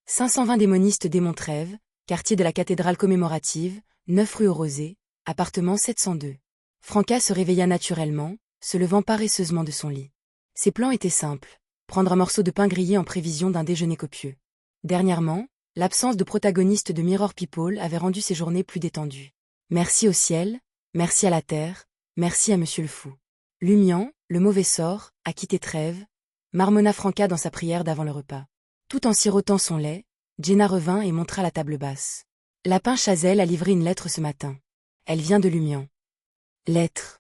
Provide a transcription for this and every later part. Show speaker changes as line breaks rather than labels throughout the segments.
520 démonistes démon Trèves, quartier de la cathédrale commémorative, 9 rue aux Rosées, appartement 702. Franca se réveilla naturellement, se levant paresseusement de son lit. Ses plans étaient simples, prendre un morceau de pain grillé en prévision d'un déjeuner copieux. Dernièrement, l'absence de protagoniste de Mirror People avait rendu ses journées plus détendues. Merci au ciel, merci à la terre, merci à Monsieur le Fou. Lumian, le mauvais sort, a quitté Trèves, marmonna Franca dans sa prière d'avant le repas. Tout en sirotant son lait, Jenna revint et montra la table basse. Lapin Chazelle a livré une lettre ce matin. Elle vient de Lumian. Lettre.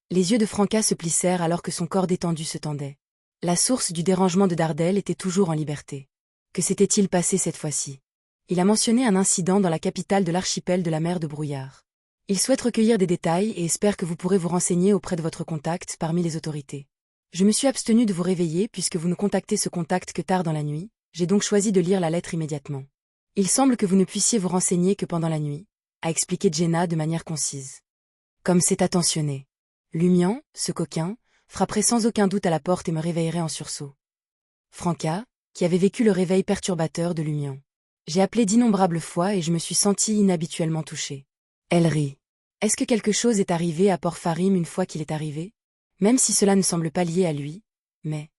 Les yeux de Franca se plissèrent alors que son corps détendu se tendait. La source du dérangement de Dardel était toujours en liberté. Que s'était-il passé cette fois-ci? Il a mentionné un incident dans la capitale de l'archipel de la mer de Brouillard. Il souhaite recueillir des détails et espère que vous pourrez vous renseigner auprès de votre contact parmi les autorités. Je me suis abstenu de vous réveiller puisque vous ne contactez ce contact que tard dans la nuit, j'ai donc choisi de lire la lettre immédiatement. Il semble que vous ne puissiez vous renseigner que pendant la nuit, a expliqué Jenna de manière concise. Comme c'est attentionné. Lumian, ce coquin, frapperait sans aucun doute à la porte et me réveillerait en sursaut. Franca, qui avait vécu le réveil perturbateur de Lumian. J'ai appelé d'innombrables fois et je me suis sentie inhabituellement touchée. Elle rit. Est-ce que quelque chose est arrivé à Port Farim une fois qu'il est arrivé? Même si cela ne semble pas lié à lui, mais...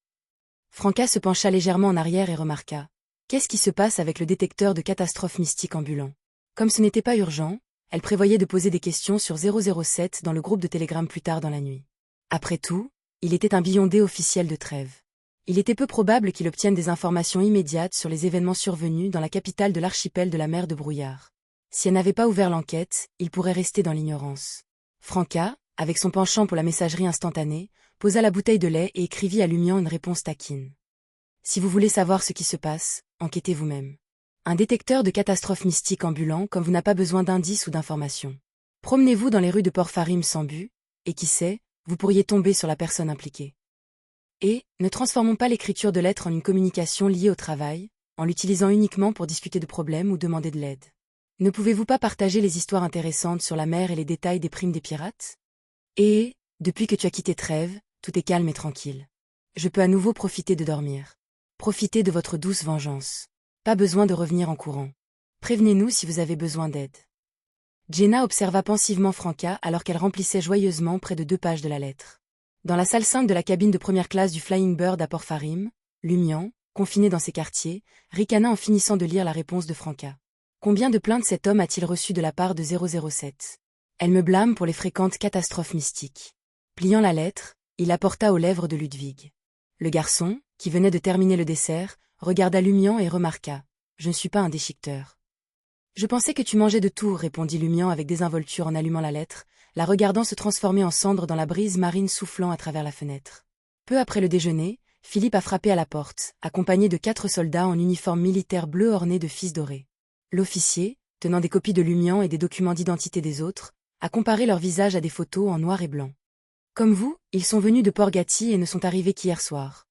Franca se pencha légèrement en arrière et remarqua. Qu'est-ce qui se passe avec le détecteur de catastrophes mystiques ambulant? Comme ce n'était pas urgent, elle prévoyait de poser des questions sur 007 dans le groupe de Telegram plus tard dans la nuit. Après tout, il était un Beyondé officiel de Trèves. Il était peu probable qu'il obtienne des informations immédiates sur les événements survenus dans la capitale de l'archipel de la mer de Brouillard. Si elle n'avait pas ouvert l'enquête, il pourrait rester dans l'ignorance. Franca, avec son penchant pour la messagerie instantanée, posa la bouteille de lait et écrivit à Lumian une réponse taquine. Si vous voulez savoir ce qui se passe, enquêtez vous-même. Un détecteur de catastrophes mystiques ambulant comme vous n'a pas besoin d'indices ou d'informations. Promenez-vous dans les rues de Port Farim sans but, et qui sait, vous pourriez tomber sur la personne impliquée. Et, ne transformons pas l'écriture de lettres en une communication liée au travail, en l'utilisant uniquement pour discuter de problèmes ou demander de l'aide. Ne pouvez-vous pas partager les histoires intéressantes sur la mer et les détails des primes des pirates? Et, depuis que tu as quitté Trèves, tout est calme et tranquille. Je peux à nouveau profiter de dormir. Profitez de votre douce vengeance. Pas besoin de revenir en courant. Prévenez-nous si vous avez besoin d'aide. Jenna observa pensivement Franca alors qu'elle remplissait joyeusement près de 2 pages de la lettre. Dans la salle 5 de la cabine de première classe du Flying Bird à Port Farim, Lumian, confiné dans ses quartiers, ricana en finissant de lire la réponse de Franca. Combien de plaintes cet homme a-t-il reçu de la part de 007? Elle me blâme pour les fréquentes catastrophes mystiques. Pliant la lettre, il la porta aux lèvres de Ludwig. Le garçon, qui venait de terminer le dessert, regarda Lumian et remarqua. Je ne suis pas un déchiqueteur. Je pensais que tu mangeais de tout, répondit Lumian avec désinvolture en allumant la lettre, la regardant se transformer en cendre dans la brise marine soufflant à travers la fenêtre. Peu après le déjeuner, Philippe a frappé à la porte, accompagné de 4 soldats en uniforme militaire bleu orné de fils dorés. L'officier, tenant des copies de Lumian et des documents d'identité des autres, a comparé leurs visages à des photos en noir et blanc. Comme vous, ils sont venus de Port-Gatti et ne sont arrivés qu'hier soir.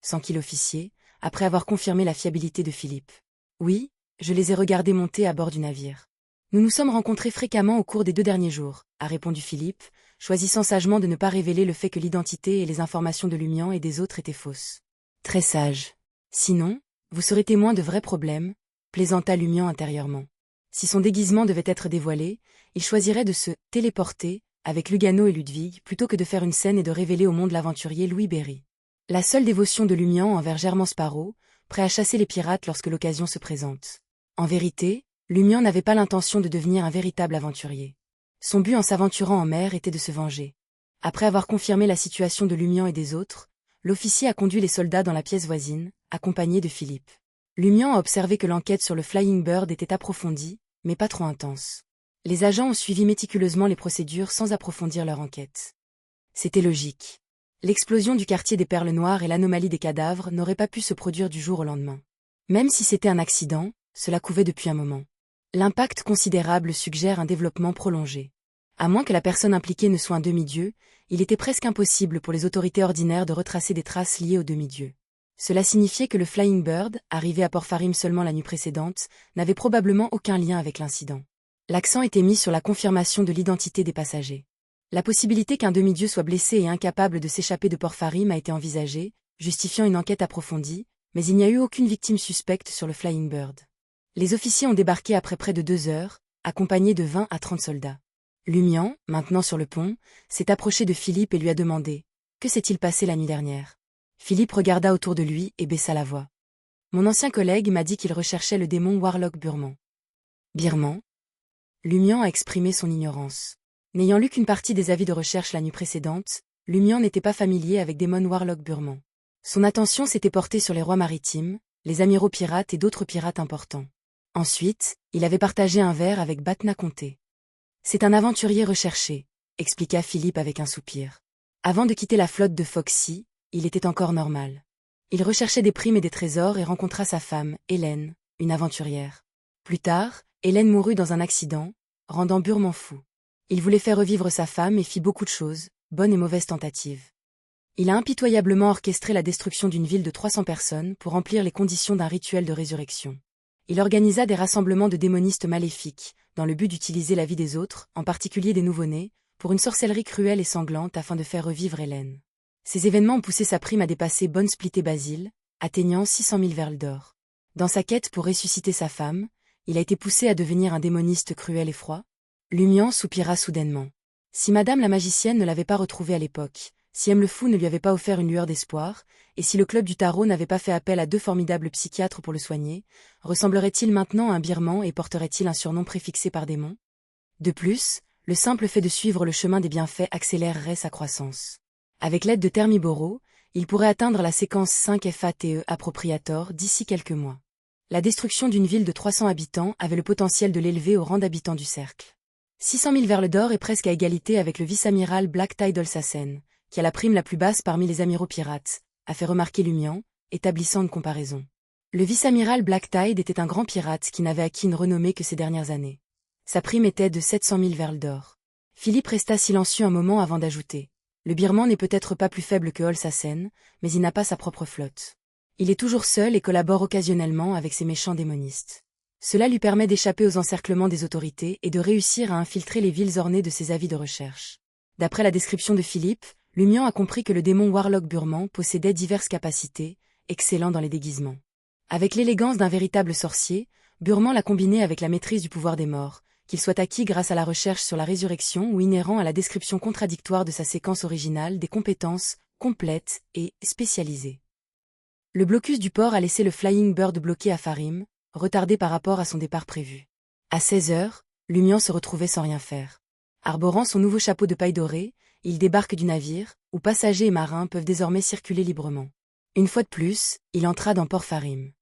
S'enquit l'officier, après avoir confirmé la fiabilité de Philippe. Oui, je les ai regardés monter à bord du navire. Nous nous sommes rencontrés fréquemment au cours des 2 derniers jours, a répondu Philippe, choisissant sagement de ne pas révéler le fait que l'identité et les informations de Lumian et des autres étaient fausses. Très sage. Sinon, vous serez témoin de vrais problèmes, plaisanta Lumian intérieurement. Si son déguisement devait être dévoilé, il choisirait de se téléporter avec Lugano et Ludwig plutôt que de faire une scène et de révéler au monde l'aventurier Louis Berry. La seule dévotion de Lumian envers Germain Sparrow, prêt à chasser les pirates lorsque l'occasion se présente. En vérité, Lumian n'avait pas l'intention de devenir un véritable aventurier. Son but en s'aventurant en mer était de se venger. Après avoir confirmé la situation de Lumian et des autres, l'officier a conduit les soldats dans la pièce voisine, accompagné de Philippe. Lumian a observé que l'enquête sur le Flying Bird était approfondie, mais pas trop intense. Les agents ont suivi méticuleusement les procédures sans approfondir leur enquête. C'était logique. L'explosion du quartier des Perles Noires et l'anomalie des cadavres n'auraient pas pu se produire du jour au lendemain. Même si c'était un accident, cela couvait depuis un moment. L'impact considérable suggère un développement prolongé. À moins que la personne impliquée ne soit un demi-dieu, il était presque impossible pour les autorités ordinaires de retracer des traces liées au demi-dieu. Cela signifiait que le Flying Bird, arrivé à Port Farim seulement la nuit précédente, n'avait probablement aucun lien avec l'incident. L'accent était mis sur la confirmation de l'identité des passagers. La possibilité qu'un demi-dieu soit blessé et incapable de s'échapper de Port Farim a été envisagée, justifiant une enquête approfondie, mais il n'y a eu aucune victime suspecte sur le Flying Bird. Les officiers ont débarqué après près de 2 heures, accompagnés de 20 à 30 soldats. Lumian, maintenant sur le pont, s'est approché de Philippe et lui a demandé « Que s'est-il passé la nuit dernière ?» Philippe regarda autour de lui et baissa la voix. « Mon ancien collègue m'a dit qu'il recherchait le démon Warlock Burman. » Birman? Lumian a exprimé son ignorance. N'ayant lu qu'une partie des avis de recherche la nuit précédente, Lumian n'était pas familier avec Démon Warlock Burman. Son attention s'était portée sur les rois maritimes, les amiraux pirates et d'autres pirates importants. Ensuite, il avait partagé un verre avec Batna Conté. C'est un aventurier recherché, expliqua Philippe avec un soupir. Avant de quitter la flotte de Foxy, il était encore normal. Il recherchait des primes et des trésors et rencontra sa femme, Hélène, une aventurière. Plus tard, Hélène mourut dans un accident, rendant Burman fou. Il voulait faire revivre sa femme et fit beaucoup de choses, bonnes et mauvaises tentatives. Il a impitoyablement orchestré la destruction d'une ville de 300 personnes pour remplir les conditions d'un rituel de résurrection. Il organisa des rassemblements de démonistes maléfiques, dans le but d'utiliser la vie des autres, en particulier des nouveau-nés, pour une sorcellerie cruelle et sanglante afin de faire revivre Hélène. Ces événements ont poussé sa prime à dépasser Bonne Splitté Basile, atteignant 600 000 verles d'or. Dans sa quête pour ressusciter sa femme, il a été poussé à devenir un démoniste cruel et froid. Lumian soupira soudainement. Si Madame la magicienne ne l'avait pas retrouvé à l'époque, si M le Fou ne lui avait pas offert une lueur d'espoir, et si le club du tarot n'avait pas fait appel à 2 formidables psychiatres pour le soigner, ressemblerait-il maintenant à un birman et porterait-il un surnom préfixé par démon? De plus, le simple fait de suivre le chemin des bienfaits accélérerait sa croissance. Avec l'aide de Thermiboro, il pourrait atteindre la séquence 5 FATE Appropriator d'ici quelques mois. La destruction d'une ville de 300 habitants avait le potentiel de l'élever au rang d'habitant du cercle. 600 000 verles d'or est presque à égalité avec le vice-amiral Black Tide Olsassen, qui a la prime la plus basse parmi les amiraux pirates, a fait remarquer Lumian, établissant une comparaison. Le vice-amiral Black Tide était un grand pirate qui n'avait acquis une renommée que ces dernières années. Sa prime était de 700 000 verles d'or. Philippe resta silencieux un moment avant d'ajouter. Le birman n'est peut-être pas plus faible que Olsassen, mais il n'a pas sa propre flotte. Il est toujours seul et collabore occasionnellement avec ses méchants démonistes. Cela lui permet d'échapper aux encerclements des autorités et de réussir à infiltrer les villes ornées de ses avis de recherche. D'après la description de Philippe, Lumian a compris que le démon Warlock Burman possédait diverses capacités, excellent dans les déguisements. Avec l'élégance d'un véritable sorcier, Burman l'a combiné avec la maîtrise du pouvoir des morts, qu'il soit acquis grâce à la recherche sur la résurrection ou inhérent à la description contradictoire de sa séquence originale des compétences complètes et spécialisées. Le blocus du port a laissé le Flying Bird bloqué à Farim, retardé par rapport à son départ prévu. À 16 heures, Lumian se retrouvait sans rien faire. Arborant son nouveau chapeau de paille dorée, il débarque du navire, où passagers et marins peuvent désormais circuler librement. Une fois de plus, il entra dans Port Farim.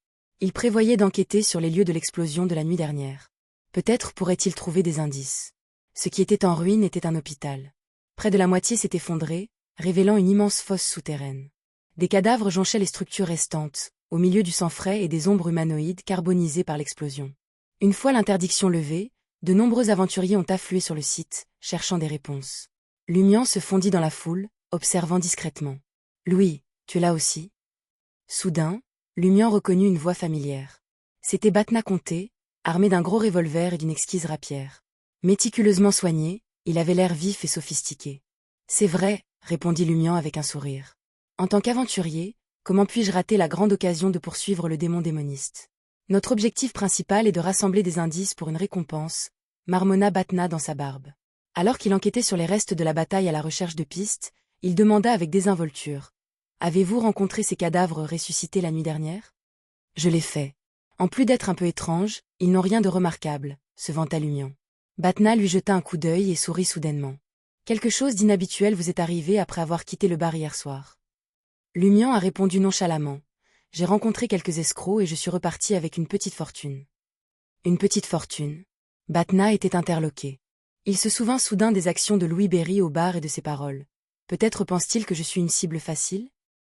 Il prévoyait d'enquêter sur les lieux de l'explosion de la nuit dernière. Peut-être pourrait-il trouver des indices. Ce qui était en ruine était un hôpital. Près de la moitié s'est effondré, révélant une immense fosse souterraine. Des cadavres jonchaient les structures restantes, au milieu du sang frais et des ombres humanoïdes carbonisées par l'explosion. Une fois l'interdiction levée, de nombreux aventuriers ont afflué sur le site, cherchant des réponses. Lumian se fondit dans la foule, observant discrètement. « Louis, tu es là aussi ?» Soudain, Lumian reconnut une voix familière. C'était Batna Conté, armé d'un gros revolver et d'une exquise rapière. Méticuleusement soigné, il avait l'air vif et sophistiqué. « C'est vrai, » répondit Lumian avec un sourire. « En tant qu'aventurier, comment puis-je rater la grande occasion de poursuivre le démon démoniste? Notre objectif principal est de rassembler des indices pour une récompense, » marmonna Batna dans sa barbe. Alors qu'il enquêtait sur les restes de la bataille à la recherche de pistes, il demanda avec désinvolture. « Avez-vous rencontré ces cadavres ressuscités la nuit dernière ?»« Je l'ai fait. En plus d'être un peu étranges, ils n'ont rien de remarquable, » se vanta Lumian. Batna lui jeta un coup d'œil et sourit soudainement. « Quelque chose d'inhabituel vous est arrivé après avoir quitté le bar hier soir. » Lumian a répondu nonchalamment. « J'ai rencontré quelques escrocs et je suis reparti avec une petite fortune. » Une petite fortune. Batna était interloqué. Il se souvint soudain des actions de Louis Berry au bar et de ses paroles. Peut-être pense-t-il que je suis une cible facile?